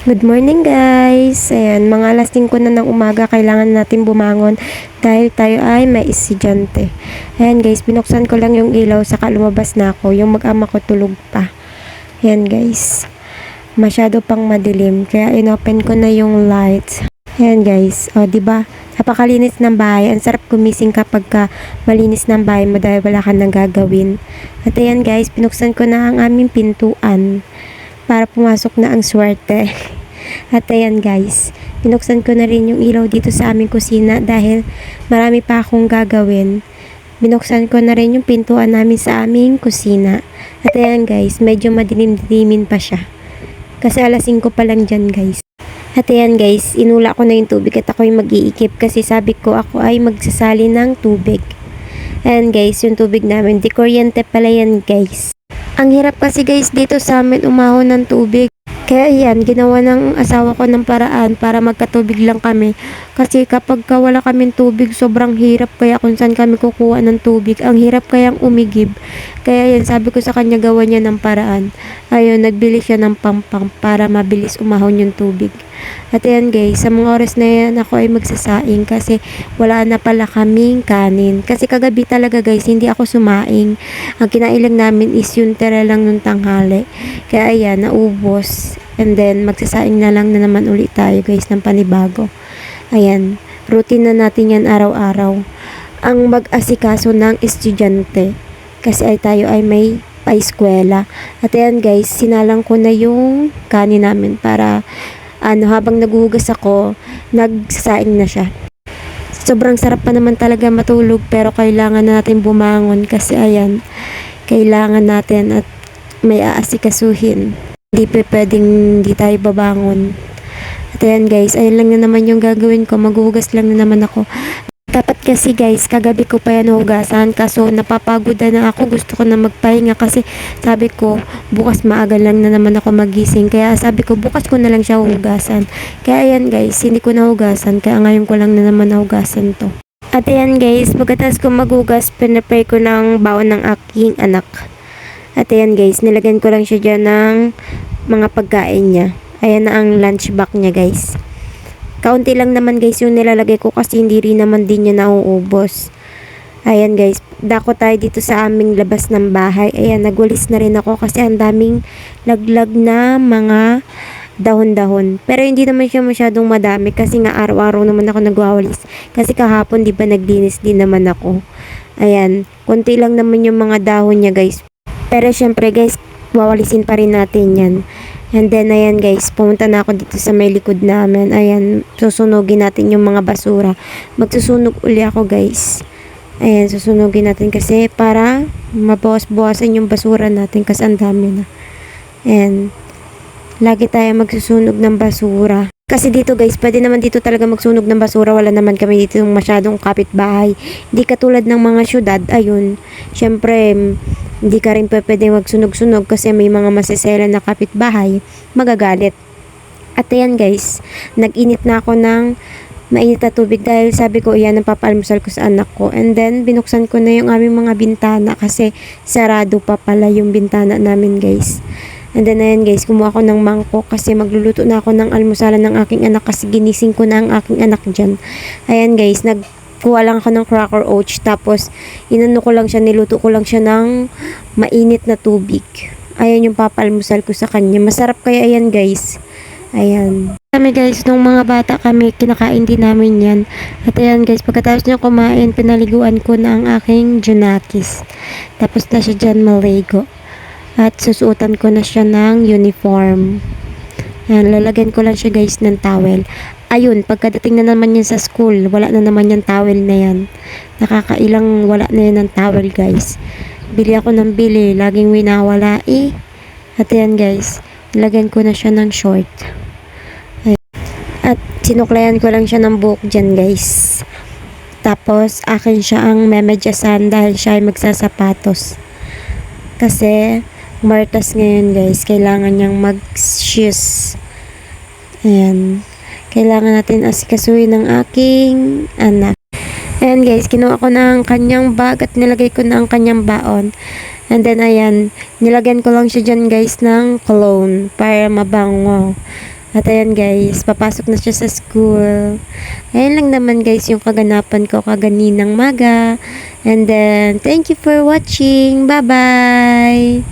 Good morning guys! Ayan, mga alas 5 na ng umaga, kailangan natin bumangon dahil tayo ay may estudyante. Ayan guys, binuksan ko lang yung ilaw saka lumabas na ako. Yung mag-ama ko tulog pa. Ayan guys, masyado pang madilim kaya inopen ko na yung lights. Ayan guys, o diba? Napakalinis ng bahay. Ang sarap gumising kapag malinis ng bahay mo dahil wala ka nang gagawin. At ayan guys, binuksan ko na ang aming pintuan para pumasok na ang swerte. At ayan guys, binuksan ko na rin yung ilaw dito sa aming kusina dahil marami pa akong gagawin. Binuksan ko na rin yung pintuan namin sa aming kusina. At ayan guys, medyo madilim-dilimin pa siya. Kasi alas 5 pa lang dyan guys. At ayan guys, inula ko na yung tubig at ako'y mag-iikip kasi sabi ko ako ay magsasali ng tubig. Ayan guys, yung tubig namin, di kuryente pala yan guys. Ang hirap kasi guys dito sa amin umahon ng tubig. Kaya yan, ginawa ng asawa ko ng paraan para magkatubig lang kami. Kasi kapag wala kaming tubig, sobrang hirap kaya kung saan kami kukuha ng tubig. Ang hirap kayang umigib. Kaya yan, sabi ko sa kanya gawa niya ng paraan. Ayun, nagbili siya ng pampang para mabilis umahon yung tubig. At ayan guys, sa mga oras na yan ako ay magsasaing kasi wala na pala kaming kanin. Kasi kagabi talaga guys, hindi ako sumaing. Ang kinain lang namin is yung tira lang nung tanghali. Kaya ayan, naubos. And then, magsasaing na lang na naman ulit tayo guys ng panibago. Ayan, routine na natin yan araw-araw. Ang mag-asikaso ng estudyante. Kasi ay tayo ay may pa-eskwela. At ayan guys, sinalang ko na yung kanin namin para habang naghuhugas ako, nagsasaing na siya. Sobrang sarap pa naman talaga matulog pero kailangan na natin bumangon kasi ayan, kailangan natin at may aasikasuhin. Hindi pwedeng di tayo babangon. At ayan guys, ayun lang na naman yung gagawin ko. Maghuhugas lang na naman ako. Dapat kasi guys, kagabi ko pa yan hugasan. Kaso napapagod na ako. Gusto ko na magpahinga kasi sabi ko, bukas maaga lang na naman ako magising. Kaya sabi ko, bukas ko na lang siya hugasan. Kaya ayan guys, hindi ko nahugasan. Kaya ngayon ko lang na naman nahugasan to. At ayan guys, pagkatapos ko maghugas, pinapay ko ng baon ng aking anak. At ayan guys, nilagyan ko lang siya dyan ng mga pagkain niya. Ayan na ang lunch bag niya guys. Kaunti lang naman guys yung nilalagay ko kasi hindi rin naman din niya nauubos. Ayan guys, dako tayo dito sa aming labas ng bahay. Ayan, nagwalis na rin ako kasi ang daming laglag na mga dahon-dahon. Pero hindi naman siya masyadong madami kasi nga araw-araw naman ako nagwawalis. Kasi kahapon di ba naglinis din naman ako. Ayan, konti lang naman yung mga dahon niya guys. Pero syempre guys, wawalisin pa rin natin yan. And then ayan guys, pumunta na ako dito sa may likod namin. Ayan, susunugin natin yung mga basura. Magsusunog uli ako guys. Ayan, susunugin natin kasi para mabawas-bawasan yung basura natin kasi ang dami na. Ayan, lagi tayo magsusunog ng basura. Kasi dito guys, pwede naman dito talaga magsunog ng basura. Wala naman kami dito masyadong kapitbahay. Hindi katulad ng mga syudad. Ayun, syempre, hindi ka rin pwede magsunog-sunog kasi may mga masisela na kapitbahay. Magagalit. At ayan guys, nag-init na ako ng mainit na tubig dahil sabi ko iyan ang papaalmusal ko sa anak ko. And then, binuksan ko na yung aming mga bintana kasi sarado pa pala yung bintana namin guys. And then ayan guys, kumuha ako ng mangkok kasi magluluto na ako ng almusalan ng aking anak kasi ginising ko na ang aking anak dyan. Ayan guys, nagkuha lang ako ng cracker oats tapos inano ko lang siya, niluto ko lang siya ng mainit na tubig. Ayan yung papalmusal ko sa kanya. Masarap kaya ayan guys. Ayan. Kami guys, nung mga bata kami, kinakain din namin yan. At ayan guys, pagkatapos niya kumain, pinaliguan ko na ang aking junakis. Tapos na siya dyan maligo. At susuotan ko na siya ng uniform. Ayan, lalagyan ko lang siya guys ng towel. Ayun, pagkadating na naman yan sa school, wala na naman yung towel na yan. Nakakailang wala na yan ng towel guys. Bili ako ng bili, laging winawala eh. At ayan guys, nilagyan ko na siya ng short. Ayan. At sinuklayan ko lang siya ng buhok dyan guys. Tapos akin siya ang memedyasan dahil siya ay magsasapatos. Kasi Martas ngayon guys, kailangan niyang mag-shoes. Ayan. Kailangan natin asikasuhin ng aking anak. Ayan guys, kinuha ko na ang kanyang bag at nilagay ko na ang kanyang baon. And then ayan, nilagyan ko lang siya dyan guys ng cologne para mabango. At ayan guys, papasok na siya sa school. Ayan lang naman guys yung kaganapan ko kaganinang maga. And then, thank you for watching. Bye-bye!